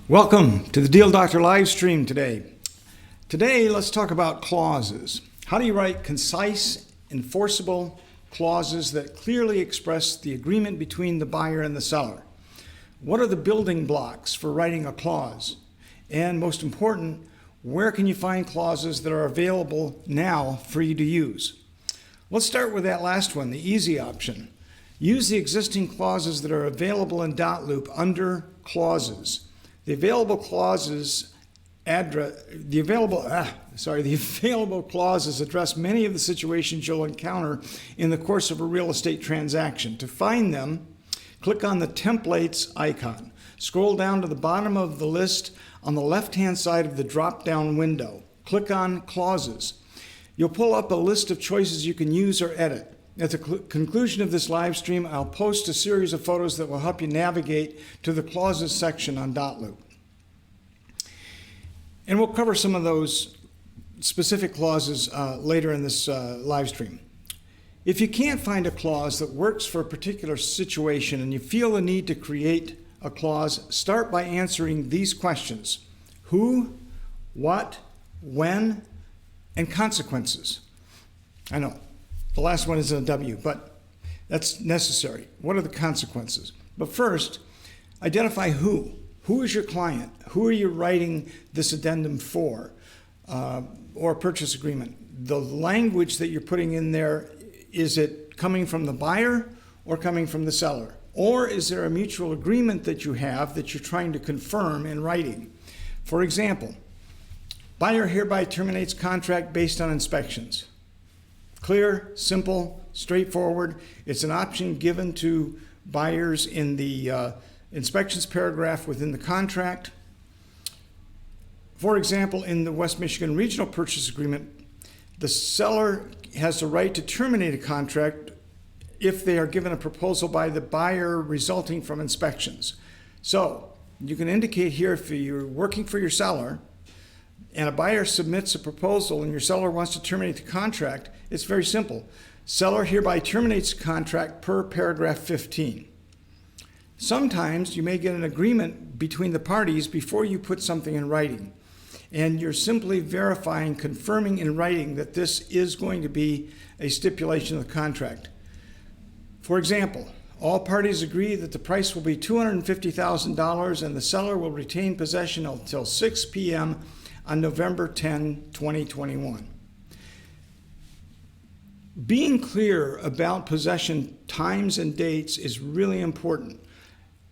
Welcome to the Deal Doctor live stream today. Today, let's talk about clauses. How do you write concise, enforceable clauses that clearly express the agreement between the buyer and the seller? What are the building blocks for writing a clause? And most important, where can you find clauses that are available now for you to use? Let's start with that last one, the easy option. Use the existing clauses that are available in dotloop under clauses. The available clauses address the available clauses address many of the situations you'll encounter in the course of a real estate transaction. To find them, click on the templates icon. Scroll down to the bottom of the list on the left-hand side of the drop-down window. Click on clauses. You'll pull up a list of choices you can use or edit. At the conclusion of this live stream, I'll post a series of photos that will help you navigate to the clauses section on dotloop. And we'll cover some of those specific clauses later in this live stream. If you can't find a clause that works for a particular situation and you feel the need to create a clause, start by answering these questions: who, what, when, and consequences. I know. The last one is a W, but that's necessary. What are the consequences? But first, identify who. Who is your client? Who are you writing this addendum for, or purchase agreement? The language that you're putting in there, is it coming from the buyer or coming from the seller? Or is there a mutual agreement that you have that you're trying to confirm in writing? For example, buyer hereby terminates contract based on inspections. Clear, simple, straightforward. It's an option given to buyers in the inspections paragraph within the contract. For example, in the West Michigan Regional Purchase Agreement, the seller has the right to terminate a contract if they are given a proposal by the buyer resulting from inspections. So you can indicate here, if you're working for your seller and a buyer submits a proposal and your seller wants to terminate the contract, it's very simple. Seller hereby terminates contract per paragraph 15. Sometimes you may get an agreement between the parties before you put something in writing, and you're simply verifying, confirming in writing that this is going to be a stipulation of the contract. For example, all parties agree that the price will be $250,000 and the seller will retain possession until 6 p.m. on November 10, 2021. Being clear about possession times and dates is really important.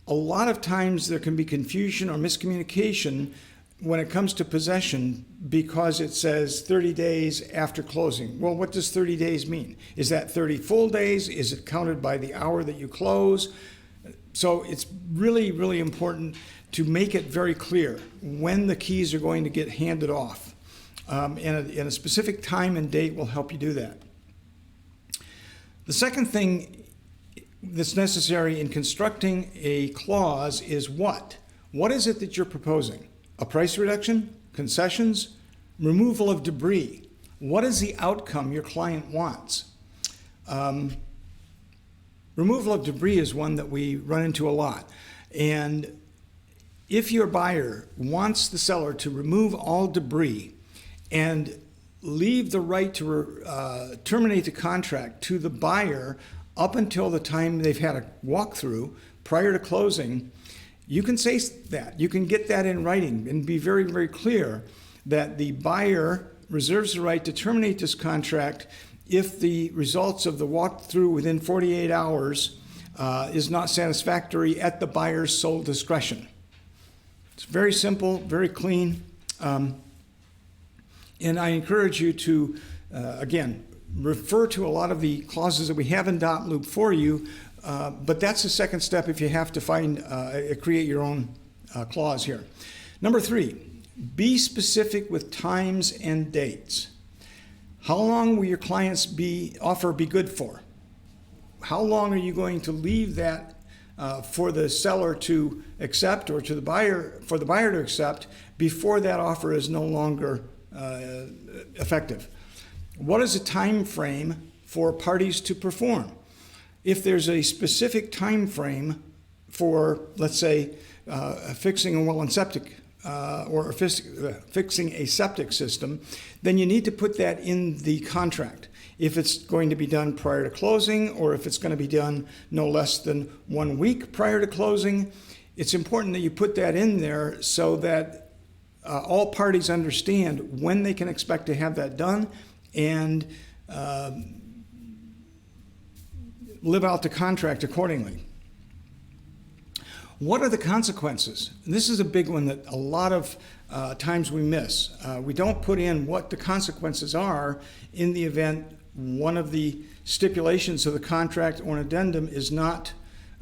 A lot of times there can be confusion or miscommunication when it comes to possession because it says 30 days after closing. Well, what does 30 days mean? Is that 30 full days? Is it counted by the hour that you close? So it's really, really important to make it very clear when the keys are going to get handed off. And a specific time and date will help you do that. The second thing that's necessary in constructing a clause is what? What is it that you're proposing? A price reduction? Concessions? Removal of debris? What is the outcome your client wants? Removal of debris is one that we run into a lot. And if your buyer wants the seller to remove all debris and leave the right to terminate the contract to the buyer up until the time they've had a walkthrough prior to closing, you can say that. You can get that in writing and be very, very clear that the buyer reserves the right to terminate this contract if the results of the walkthrough within 48 hours is not satisfactory at the buyer's sole discretion. It's very simple, very clean. And I encourage you to, again, refer to a lot of the clauses that we have in dotloop for you, but that's the second step if you have to create your own clause here. Number 3, be specific with times and dates. How long will your client's offer be good for? How long are you going to leave that for the seller to accept or for the buyer to accept before that offer is no longer effective? What is a time frame for parties to perform? If there's a specific time frame for, let's say, fixing a well and septic or fixing a septic system, then you need to put that in the contract. If it's going to be done prior to closing, or if it's going to be done no less than 1 week prior to closing, it's important that you put that in there so that all parties understand when they can expect to have that done and live out the contract accordingly. What are the consequences? This is a big one that a lot of times we miss. We don't put in what the consequences are in the event one of the stipulations of the contract or an addendum is not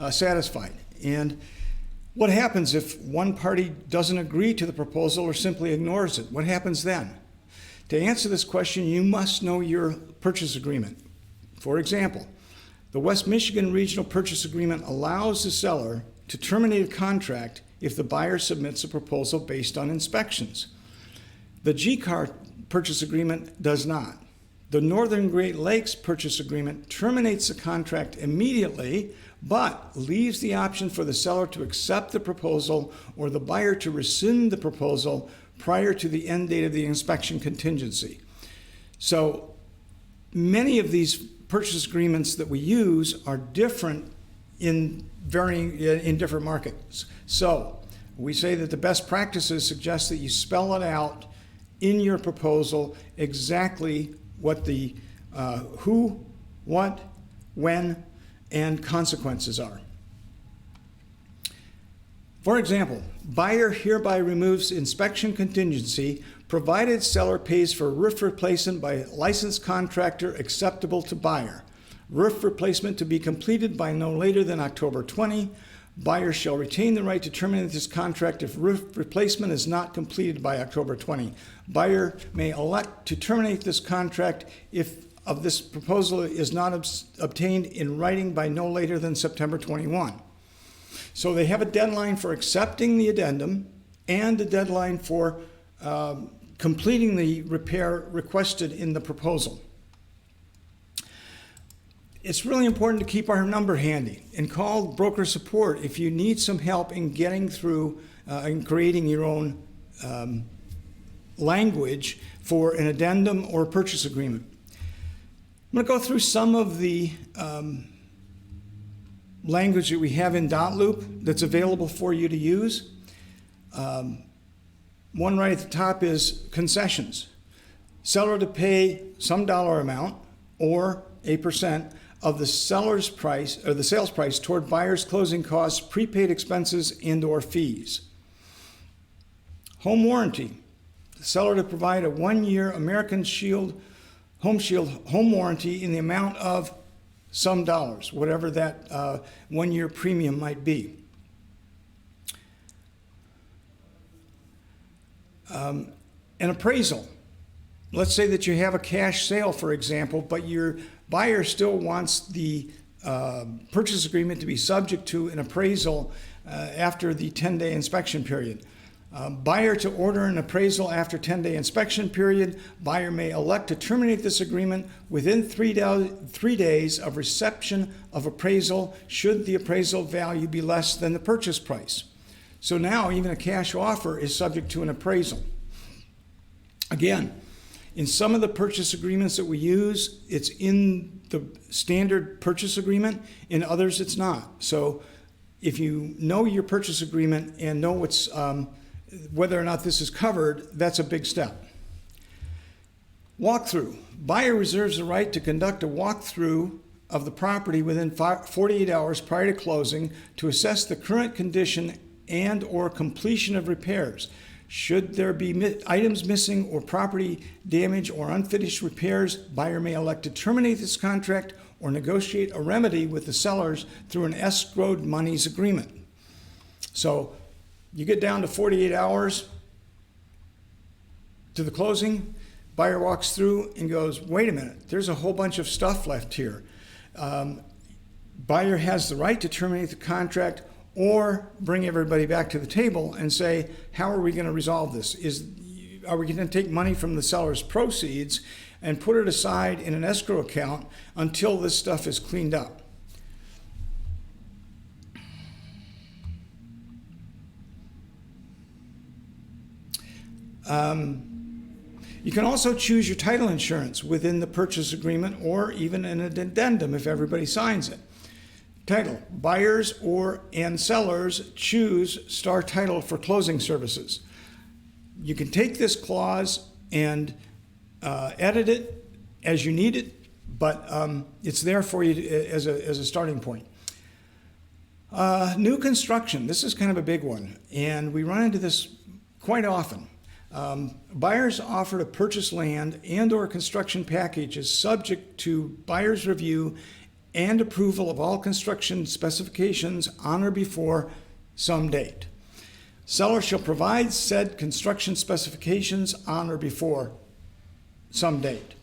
satisfied. And what happens if one party doesn't agree to the proposal or simply ignores it? What happens then? To answer this question, you must know your purchase agreement. For example, the West Michigan Regional Purchase Agreement allows the seller to terminate a contract if the buyer submits a proposal based on inspections. The GCAR Purchase Agreement does not. The Northern Great Lakes Purchase Agreement terminates the contract immediately, but leaves the option for the seller to accept the proposal or the buyer to rescind the proposal prior to the end date of the inspection contingency. So many of these purchase agreements that we use are different in different markets. So we say that the best practices suggest that you spell it out in your proposal exactly what the who, what, when, and consequences are. For example, buyer hereby removes inspection contingency provided seller pays for roof replacement by licensed contractor acceptable to buyer. Roof replacement to be completed by no later than October 20. Buyer shall retain the right to terminate this contract if roof replacement is not completed by October 20. Buyer may elect to terminate this contract if of this proposal is not obtained in writing by no later than September 21. So they have a deadline for accepting the addendum and a deadline for completing the repair requested in the proposal. It's really important to keep our number handy and call broker support if you need some help in getting through and creating your own language for an addendum or a purchase agreement. I'm going to go through some of the language that we have in .loop that's available for you to use. One right at the top is concessions. Seller to pay some dollar amount or a percent of the seller's price or the sales price toward buyer's closing costs, prepaid expenses, and or fees. Home warranty. The seller to provide a 1-year American Shield home warranty in the amount of some dollars, whatever that 1-year premium might be. An appraisal. Let's say that you have a cash sale, for example, but your buyer still wants the purchase agreement to be subject to an appraisal after the 10-day inspection period. Buyer to order an appraisal after 10-day inspection period. Buyer may elect to terminate this agreement within 3 days of reception of appraisal should the appraisal value be less than the purchase price. So now even a cash offer is subject to an appraisal. Again, in some of the purchase agreements that we use, it's in the standard purchase agreement. In others, it's not. So if you know your purchase agreement and know what's whether or not this is covered, that's a big step. Walkthrough. Buyer reserves the right to conduct a walkthrough of the property within 48 hours prior to closing to assess the current condition and or completion of repairs. Should there be items missing or property damage or unfinished repairs, buyer may elect to terminate this contract or negotiate a remedy with the sellers through an escrowed monies agreement. So you get down to 48 hours to the closing, buyer walks through and goes, wait a minute, there's a whole bunch of stuff left here. Buyer has the right to terminate the contract or bring everybody back to the table and say, how are we going to resolve this? Are we going to take money from the seller's proceeds and put it aside in an escrow account until this stuff is cleaned up? You can also choose your title insurance within the purchase agreement or even an addendum if everybody signs it. Title: buyers and sellers choose Star Title for closing services. You can take this clause and edit it as you need it, but it's there for you as a starting point. New construction. This is kind of a big one, and we run into this quite often. Buyers offer to purchase land and/or construction packages subject to buyer's review and approval of all construction specifications on or before some date. Seller shall provide said construction specifications on or before some date.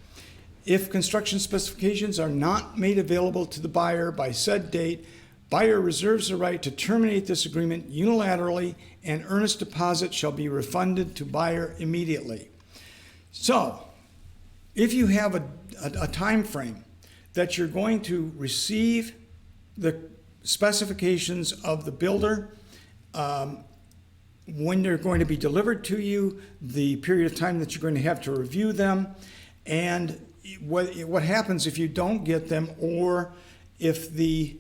If construction specifications are not made available to the buyer by said date, buyer reserves the right to terminate this agreement unilaterally, and earnest deposit shall be refunded to buyer immediately. So, if you have a time frame that you're going to receive the specifications of the builder, when they're going to be delivered to you, the period of time that you're going to have to review them, and what happens if you don't get them, or if the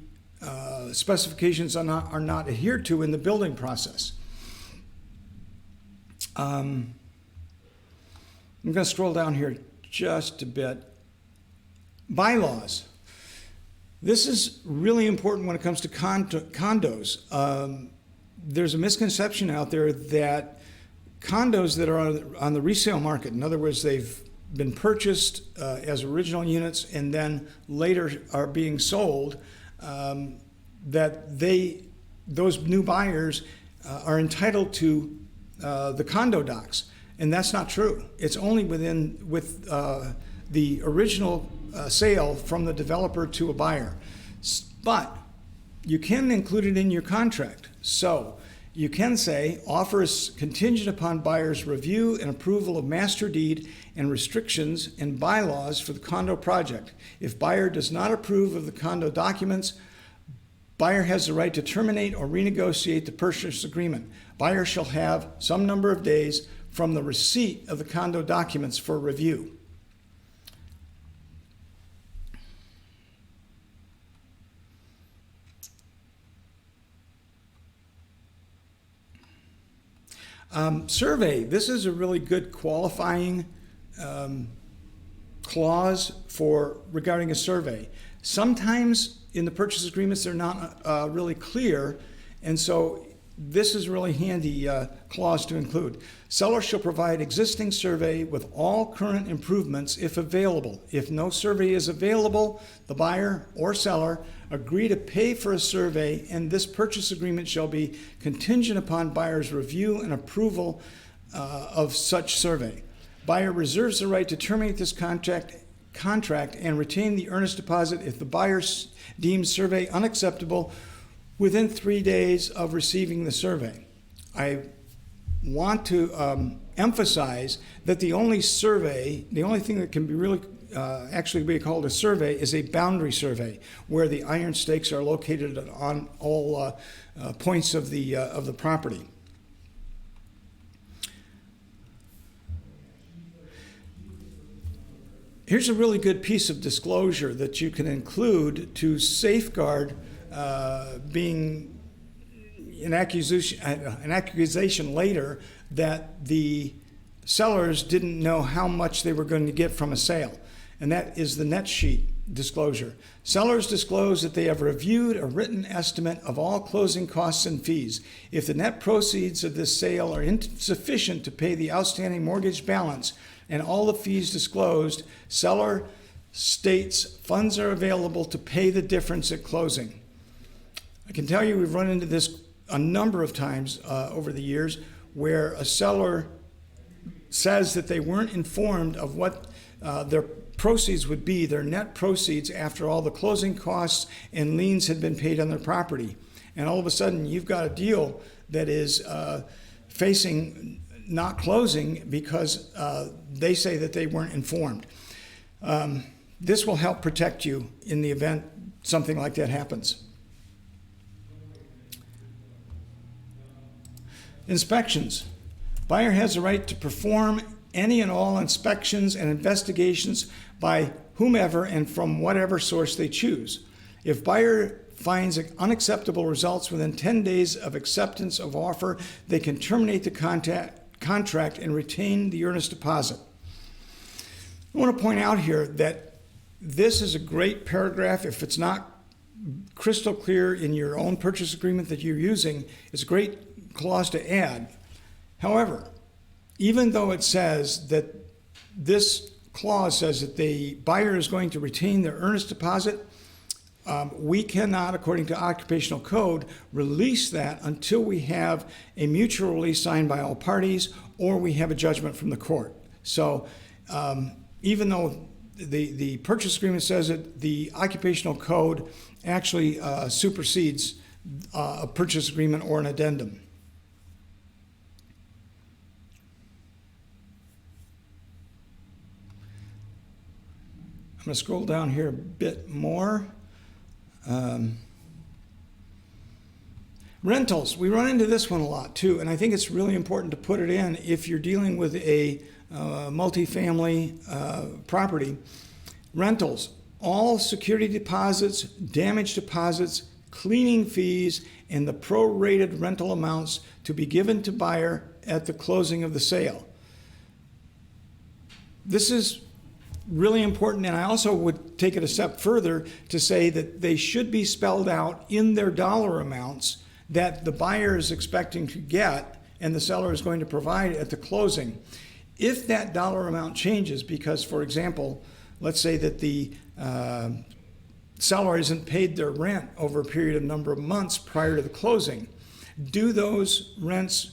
specifications are not adhered to in the building process. I'm going to scroll down here just a bit. Bylaws. This is really important when it comes to condos. There's a misconception out there that condos that are on the resale market, in other words, they've been purchased as original units and then later are being sold, that those new buyers are entitled to the condo docs, and that's not true. It's only with the original sale from the developer to a buyer. But you can include it in your contract. So you can say, offer is contingent upon buyer's review and approval of master deed and restrictions and bylaws for the condo project. If buyer does not approve of the condo documents, buyer has the right to terminate or renegotiate the purchase agreement. Buyer shall have some number of days from the receipt of the condo documents for review. Survey. This is a really good qualifying clause regarding a survey. Sometimes in the purchase agreements they're not really clear, and so this is a really handy clause to include. Seller shall provide existing survey with all current improvements if available. If no survey is available, the buyer or seller agree to pay for a survey, and this purchase agreement shall be contingent upon buyer's review and approval of such survey. Buyer reserves the right to terminate this contract and retain the earnest deposit if the buyer deems survey unacceptable within 3 days of receiving the survey. I want to emphasize that the only thing that can be really actually be called a survey is a boundary survey, where the iron stakes are located on all points of the property. Here's a really good piece of disclosure that you can include to safeguard being an accusation later that the sellers didn't know how much they were going to get from a sale. And that is the net sheet disclosure. Sellers disclose that they have reviewed a written estimate of all closing costs and fees. If the net proceeds of this sale are insufficient to pay the outstanding mortgage balance and all the fees disclosed, seller states funds are available to pay the difference at closing. I can tell you we've run into this a number of times over the years, where a seller says that they weren't informed of what their proceeds would be, their net proceeds after all the closing costs and liens had been paid on their property. And all of a sudden you've got a deal that is facing not closing because they say that they weren't informed. This will help protect you in the event something like that happens. Inspections. Buyer has the right to perform any and all inspections and investigations by whomever and from whatever source they choose. If buyer finds unacceptable results within 10 days of acceptance of offer, they can terminate the contract and retain the earnest deposit. I want to point out here that this is a great paragraph. If it's not crystal clear in your own purchase agreement that you're using, it's a great clause to add. However, even though it says that this clause says that the buyer is going to retain their earnest deposit, we cannot, according to occupational code, release that until we have a mutual release signed by all parties or we have a judgment from the court. So even though the purchase agreement says it, the occupational code actually supersedes a purchase agreement or an addendum. I'm going to scroll down here a bit more. Rentals, we run into this one a lot too, and I think it's really important to put it in if you're dealing with a multifamily property. Rentals, all security deposits, damage deposits, cleaning fees, and the prorated rental amounts to be given to buyer at the closing of the sale. This is really important, and I also would take it a step further to say that they should be spelled out in their dollar amounts that the buyer is expecting to get and the seller is going to provide at the closing. If that dollar amount changes because, for example, let's say that the seller hasn't paid their rent over a period of number of months prior to the closing, do those rents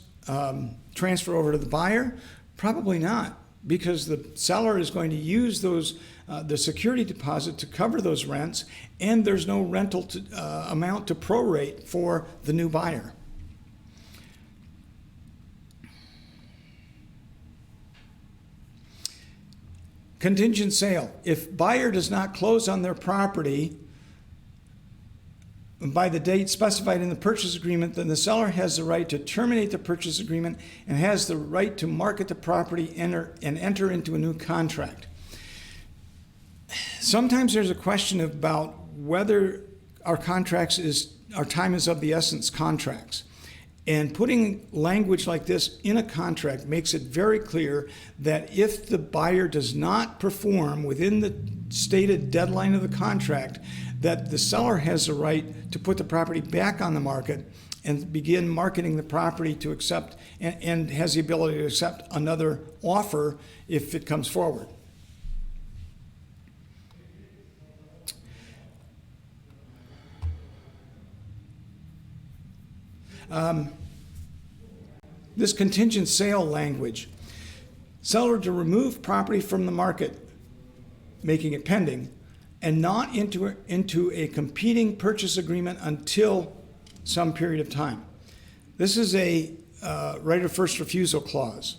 transfer over to the buyer? Probably not, because the seller is going to use those the security deposit to cover those rents, and there's no rental amount to prorate for the new buyer. Contingent sale. If buyer does not close on their property by the date specified in the purchase agreement, then the seller has the right to terminate the purchase agreement and has the right to market the property and enter into a new contract. Sometimes there's a question about whether our time is of the essence contracts. And putting language like this in a contract makes it very clear that if the buyer does not perform within the stated deadline of the contract, that the seller has the right to put the property back on the market and begin marketing the property to accept and has the ability to accept another offer if it comes forward. This contingent sale language, seller to remove property from the market, making it pending, and not into a competing purchase agreement until some period of time. This is a right of first refusal clause.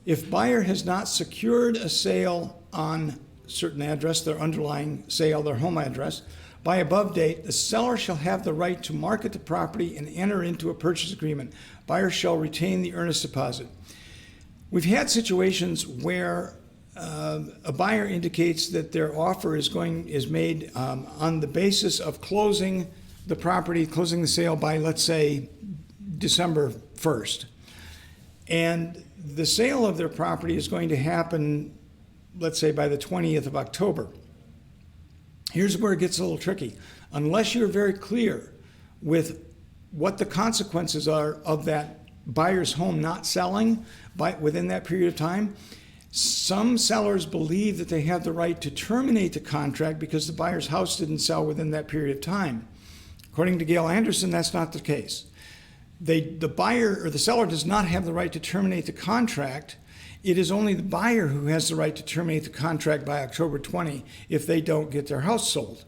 If buyer has not secured a sale on certain address, their underlying sale, their home address, by above date, the seller shall have the right to market the property and enter into a purchase agreement. Buyer shall retain the earnest deposit. We've had situations where a buyer indicates that their offer is made on the basis of closing the property, closing the sale by, let's say, December 1st. And the sale of their property is going to happen, let's say, by the 20th of October. Here's where it gets a little tricky. Unless you're very clear with what the consequences are of that buyer's home not selling within that period of time, some sellers believe that they have the right to terminate the contract because the buyer's house didn't sell within that period of time. According to Gail Anderson, that's not the case. The buyer or the seller does not have the right to terminate the contract. It is only the buyer who has the right to terminate the contract by October 20 if they don't get their house sold.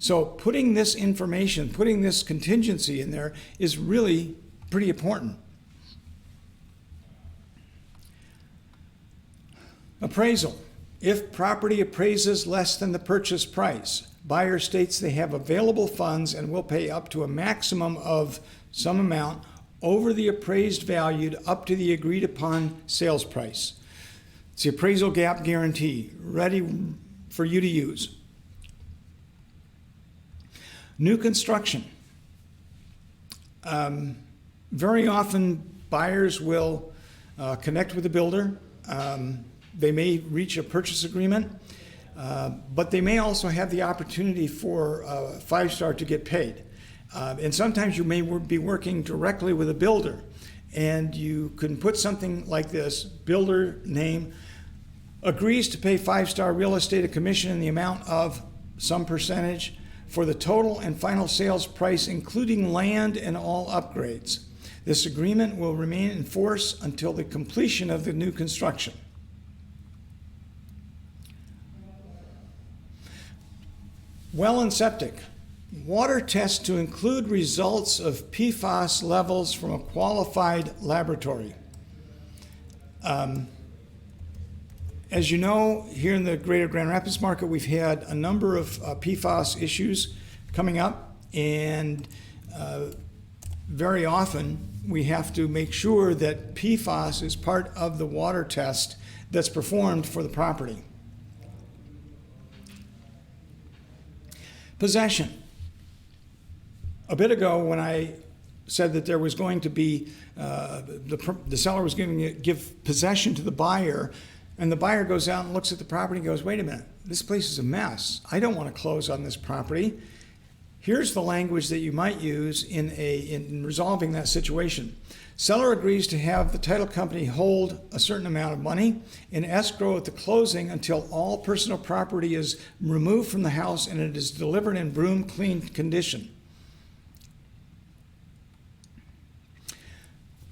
So putting this information, putting this contingency in there is really pretty important. Appraisal. If property appraises less than the purchase price, buyer states they have available funds and will pay up to a maximum of some amount over the appraised value up to the agreed upon sales price. It's the appraisal gap guarantee, ready for you to use. New construction. Very often buyers will connect with the builder. They may reach a purchase agreement, but they may also have the opportunity for Five Star to get paid. And sometimes you may be working directly with a builder, and you can put something like this: builder name agrees to pay Five Star Real Estate a commission in the amount of some percentage for the total and final sales price, including land and all upgrades. This agreement will remain in force until the completion of the new construction. Well and septic. Water test to include results of PFAS levels from a qualified laboratory. As you know, here in the greater Grand Rapids market, we've had a number of PFAS issues coming up, and very often we have to make sure that PFAS is part of the water test that's performed for the property. Possession. A bit ago, when I said that there was going to be, the seller was going to give possession to the buyer, and the buyer goes out and looks at the property and goes, wait a minute, this place is a mess. I don't want to close on this property. Here's the language that you might use in resolving that situation. Seller agrees to have the title company hold a certain amount of money in escrow at the closing until all personal property is removed from the house and it is delivered in broom clean condition.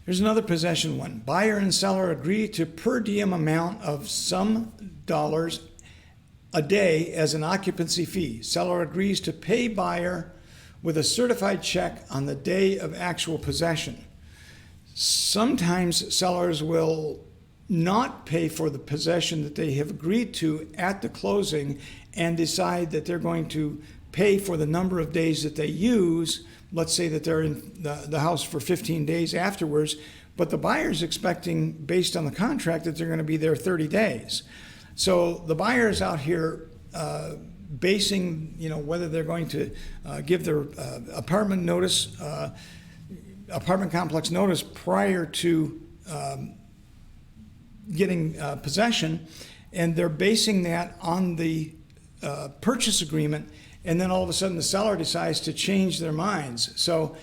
Here's another possession one. Buyer and seller agree to per diem amount of some dollars a day as an occupancy fee. Seller agrees to pay buyer with a certified check on the day of actual possession. Sometimes sellers will not pay for the possession that they have agreed to at the closing and decide that they're going to pay for the number of days that they use. Let's say that they're in the house for 15 days afterwards, but the buyer's expecting, based on the contract, that they're going to be there 30 days. So the buyer is out here basing, whether they're going to give their apartment complex notice prior to getting possession, and they're basing that on the purchase agreement. And then all of a sudden the seller decides to change their minds. So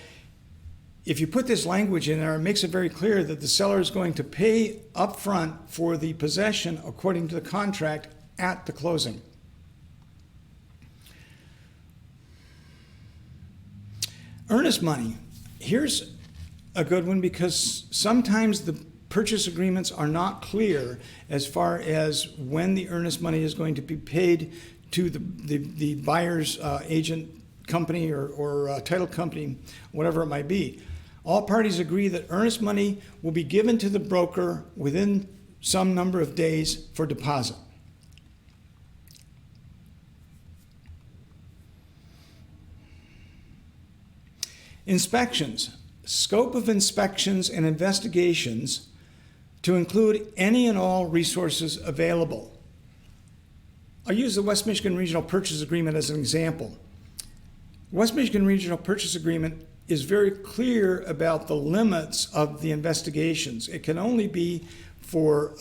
if you put this language in there, it makes it very clear that the seller is going to pay upfront for the possession according to the contract at the closing. Earnest money. Here's a good one, because sometimes the purchase agreements are not clear as far as when the earnest money is going to be paid to the buyer's agent company or title company, whatever it might be. All parties agree that earnest money will be given to the broker within some number of days for deposit. Inspections. Scope of inspections and investigations to include any and all resources available. I'll use the West Michigan Regional Purchase Agreement as an example. West Michigan Regional Purchase Agreement is very clear about the limits of the investigations. It can only be for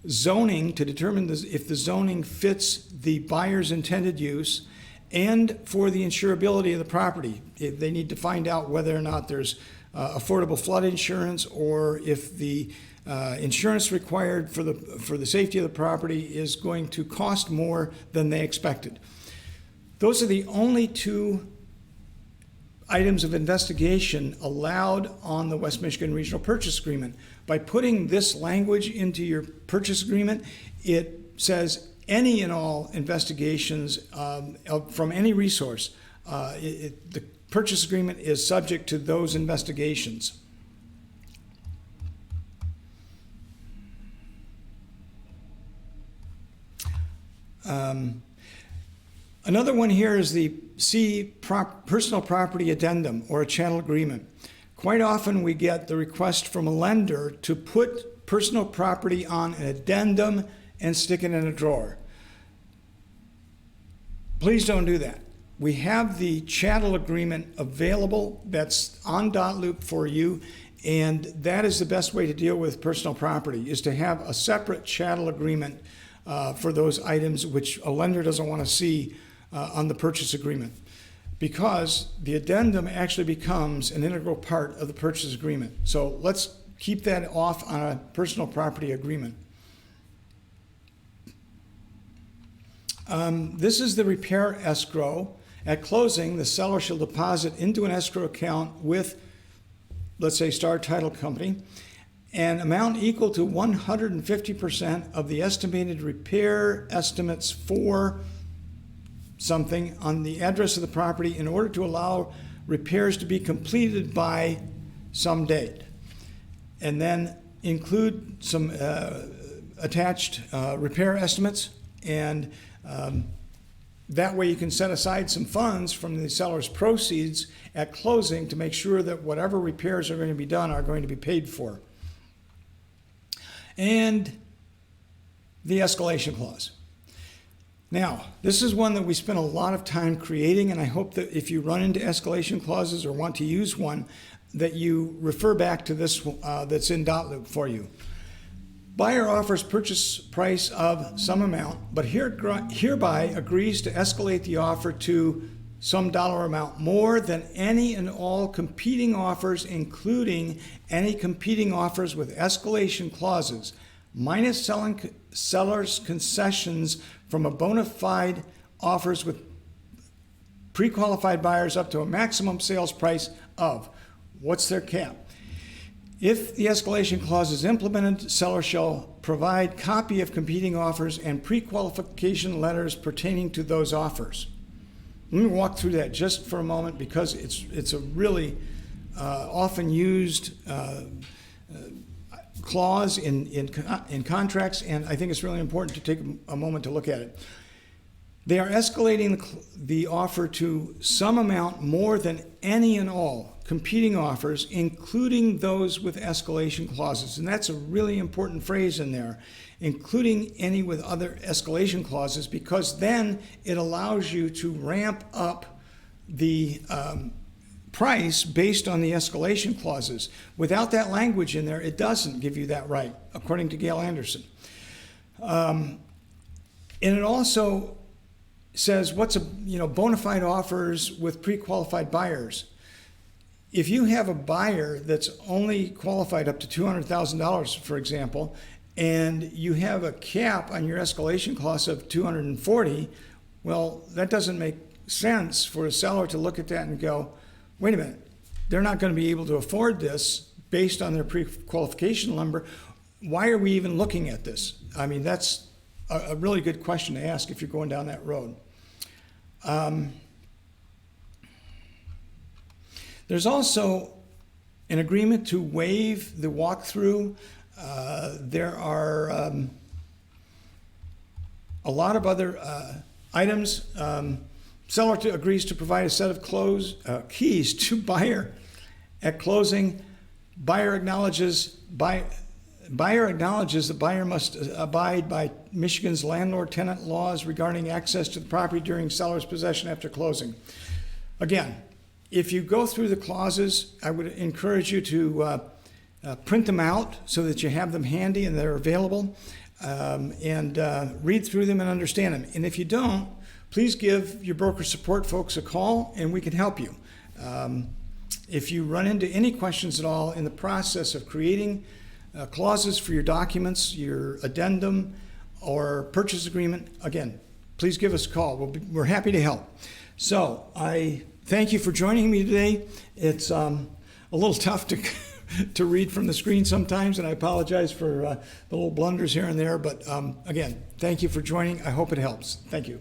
zoning, to determine if the zoning fits the buyer's intended use, and for the insurability of the property. They need to find out whether or not there's affordable flood insurance, or if the insurance required for the safety of the property is going to cost more than they expected. Those are the only two items of investigation allowed on the West Michigan Regional Purchase Agreement. By putting this language into your purchase agreement, it says any and all investigations from any resource. The purchase agreement is subject to those investigations. Another one here is the personal property addendum, or a chattel agreement. quite often we get the request from a lender to put personal property on an addendum and stick it in a drawer. Please don't do that. We have the chattel agreement available that's on dotloop for you, and that is the best way to deal with personal property, is to have a separate chattel agreement for those items which a lender doesn't want to see on the purchase agreement, because the addendum actually becomes an integral part of the purchase agreement. So let's keep that off on a personal property agreement. This is the repair escrow. At closing, the seller shall deposit into an escrow account with, let's say, Star Title Company, an amount equal to 150% of the estimated repair estimates for something on the address of the property in order to allow repairs to be completed by some date. And then include some attached repair estimates, and that way you can set aside some funds from the seller's proceeds at closing to make sure that whatever repairs are going to be done are going to be paid for. And the escalation clause. Now, this is one that we spent a lot of time creating, and I hope that if you run into escalation clauses or want to use one, that you refer back to this that's in dotloop for you. Buyer offers purchase price of some amount, but hereby agrees to escalate the offer to some dollar amount more than any and all competing offers, including any competing offers with escalation clauses, minus seller's concessions from a bona fide offers with pre-qualified buyers up to a maximum sales price of, what's their cap? If the escalation clause is implemented, seller shall provide copy of competing offers and pre-qualification letters pertaining to those offers. Let me walk through that just for a moment, because it's a really often used clause in contracts, and I think it's really important to take a moment to look at it. They are escalating the offer to some amount more than any and all competing offers, including those with escalation clauses. And that's a really important phrase in there, including any with other escalation clauses, because then it allows you to ramp up the price based on the escalation clauses. Without that language in there, it doesn't give you that right, according to Gail Anderson. And it also says what's bona fide offers with pre-qualified buyers. If you have a buyer that's only qualified up to $200,000, for example, and you have a cap on your escalation clause of $240,000, well, that doesn't make sense for a seller to look at that and go, wait a minute, they're not going to be able to afford this based on their pre-qualification number. Why are we even looking at this? I mean, that's a really good question to ask if you're going down that road. There's also an agreement to waive the walkthrough. There are a lot of other items. Seller agrees to provide a set of keys to buyer at closing. Buyer acknowledges the buyer must abide by Michigan's landlord-tenant laws regarding access to the property during seller's possession after closing. Again, if you go through the clauses, I would encourage you to print them out so that you have them handy and they're available, and read through them and understand them. And if you don't, please give your broker support folks a call and we can help you. If you run into any questions at all in the process of creating clauses for your documents, your addendum, or purchase agreement, again, please give us a call. We're happy to help. So I thank you for joining me today. It's a little tough to read from the screen sometimes, and I apologize for the little blunders here and there. But again, thank you for joining. I hope it helps. Thank you.